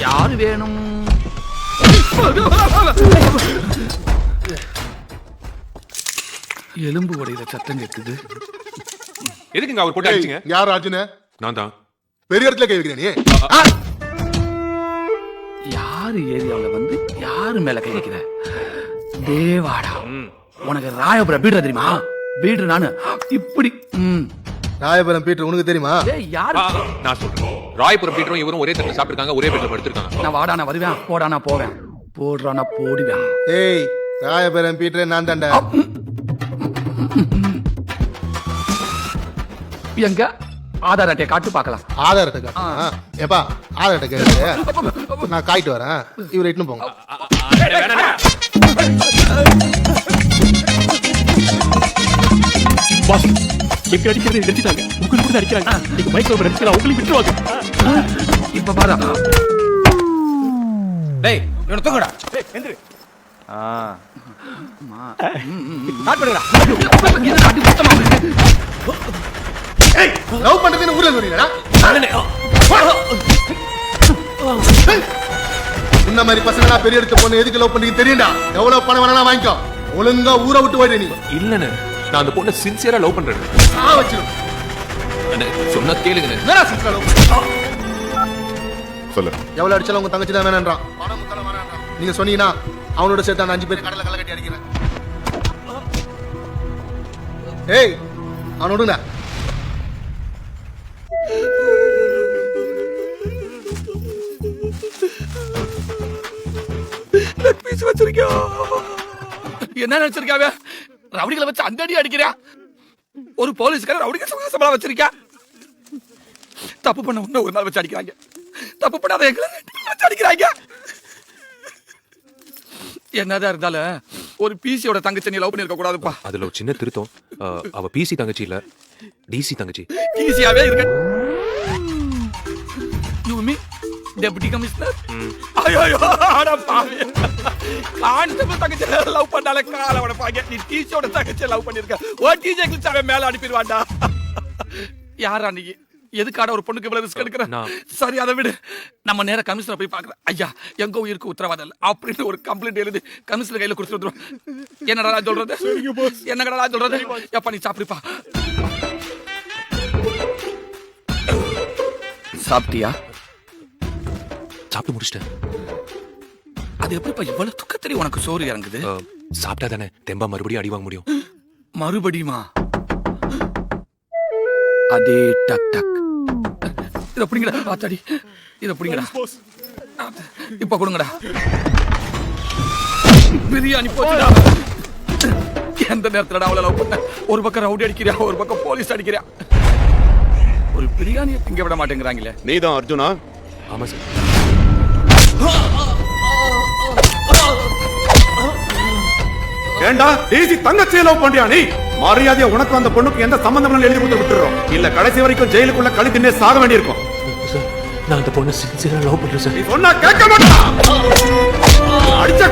யாரு வேணும்? எலும்பு உடையில சத்தம் கேட்குது. எதுக்குங்க அவர் போட்டு அடிச்சீங்க? யார் ராஜுனே? நான் தான். பெரிய இடத்துல கை வைக்கிறேன் நீ. யாரு ஏரியாவுல வந்து யாரு மேல கை வைக்கிற? தேவாடா, உனக்கு ராயபுரம் பீடுற தெரியுமா? பீடுற நானு இப்படி. ராயபுரம் பீட்டர் உனக்கு தெரியுமா? யாரு? நான் சொல்றேன். ராயபுரம் பீட்டரும் இவரும் ஒரே தட்டுல சாப்பிட்டுருக்காங்க, ஒரே பெட்ல படுத்திருக்காங்க. நான் வாடா, நான் வருவேன். போடா, நான் போவேன். போடுறானா போடுவேன். ஏய், ராயபுரம் பீட்டர் நான் தான்டா. எங்க ஆதார் அட்டையை காட்டு பார்க்கலாம். ஆதார் அட்டை காட்டு. ஏப்பா ஆதார் அட்டை கேட்டு நான் காய்ட்டு வரேன். இவரை இட்டுன்னு போங்க. பாஸ், எங்க அடிக்கிறதை நிறுத்திட்டாங்க. உங்களுக்கு கூட அடிக்கிறாங்க. நீங்க மைக்ல அடிச்சா உங்களுக்கு விட்டுருவாங்க. இப்ப பாரு. டேய், இவனை தூக்குடா. டேய், எந்திரு. ஸ்டார்ட் பண்ணுடா. இது காட்டி சுத்தமா இருக்கு. ஏய், லவ் பண்றதுன்னு ஊர்ல சொல்றீங்களா? இந்த மாதிரி பசங்களா பெரிய இடத்து பொண்ணு எதுக்கு லவ் பண்றீங்க தெரியும்டா? எவ்வளவு பணம் வேணா வாங்கிக்கோ. ஒழுங்கா ஊரை விட்டு போயிடு நீ. இல்லன்னு நான் அந்த பொண்ணை சின்சியரா லவ் பண்றேன். வச்சிரும். சொன்னா கேளுங்க. என்னடா சின்சியரா லவ்? சொல்லு. எவ்வளவு அடிச்சாலும் உங்க தங்கச்சி தான் வேணான்றான். பணம் முத்தல வேணான்றான். நீங்க சொன்னீங்கன்னா அவனோட சேர்த்து அந்த 5 பேர் கடல கல்ல கட்டி அடிக்கிறேன். ஏய், அவன விடுங்க. என்ன நினைச்சிருக்காவ? ரவுடிகளை வச்சு அந்த அடி அடிக்கிறா. ஒரு போலீஸ்காரர் ரவுடிக சமாளம் வச்சிருக்கா. தப்பு பண்ண உன்ன ஒரு நாள் வச்சு அடிக்கிறாங்க. தப்பு பண்ணாத எங்களை வச்சு அடிக்கிறாங்க. என்னதான் இருந்தாலும் ஒரு பிசியோட தங்கச்சி நீ லவ் பண்ணிருக்க கூடாதுப்பா. அதுல ஒரு சின்ன திருத்தம். அவ பிசி தங்கச்சி இல்ல, டிசி தங்கச்சி. பிசியாவே இருக்கு. You mean deputy commissioner? ஐயோ, அட பாவி. கான்ஸ்டபிள் தங்கச்சி லவ் பண்ணால காலவட பாங்க. நீ டிசியோட தங்கச்சி லவ் பண்ணிருக்க. ஓ டிஜே கிளிச்சாவே மேல அனுப்பிடுவான்டா. யாரா நீ? எதுக்காட ஒரு பொண்ணுக்கு இவ்வளவு ரிஸ்க் எடுக்கிற? சரி, அதை விடு. நம்ம நேர கமிஷனர் போய் பார்க்கலாம். ஐயா, எங்க உயிருக்கு உத்தரவாதம் இல்லை அப்படின்னு ஒரு கம்ப்ளைண்ட் எழுதி கமிஷனர் கையில கொடுத்துருவோம். என்னடா சொல்றது? என்னடா சொல்றது? எப்ப நீ சாப்பிடுப்பா. சாப்பிட்டியா? சாப்பிட்டு முடிச்சிட்டேன். அது எப்படிப்பா இவ்வளவு துக்கத்திலே உனக்கு சோறு இறங்குது? சாப்பிட்டா தானே தெம்பா மறுபடியும் அடி வாங்க முடியும். மறுபடியுமா? அதே டக் டக். இத புடிங்கடா. ஆத்தாடி, இத புடிங்கடா. இப்ப கொடுங்கடா. பிரியாணி போச்சுடா. எந்த நேரத்துல அவளை லவ் பண்ண? ஒரு பக்கம் ரவுடி அடிக்கிறியா, ஒரு பக்கம் போலீஸ் அடிக்கிறியா. ஒரு பிரியாணியை திங்க விட மாட்டேங்கிறாங்களே. நீதான் அர்ஜுனா? ஆமா சார். ஏண்டா டிசி தங்கச்சியை லவ் பண்றியா நீ? மரியாதையா உனக்கு அந்த பொண்ணுக்கு எந்த சம்பந்தமும் எழுதி கொடுத்து விட்டுறோம். இல்ல கடைசி வரைக்கும் ஜெயிலுக்குள்ள கழி தின்னே சாக வேண்டியிருக்கும். நான் அந்த பொண்ணை சின்சியரா லவ் பண்றேன் சார். நீ சொன்னா கேட்க மாட்டா. அடிச்ச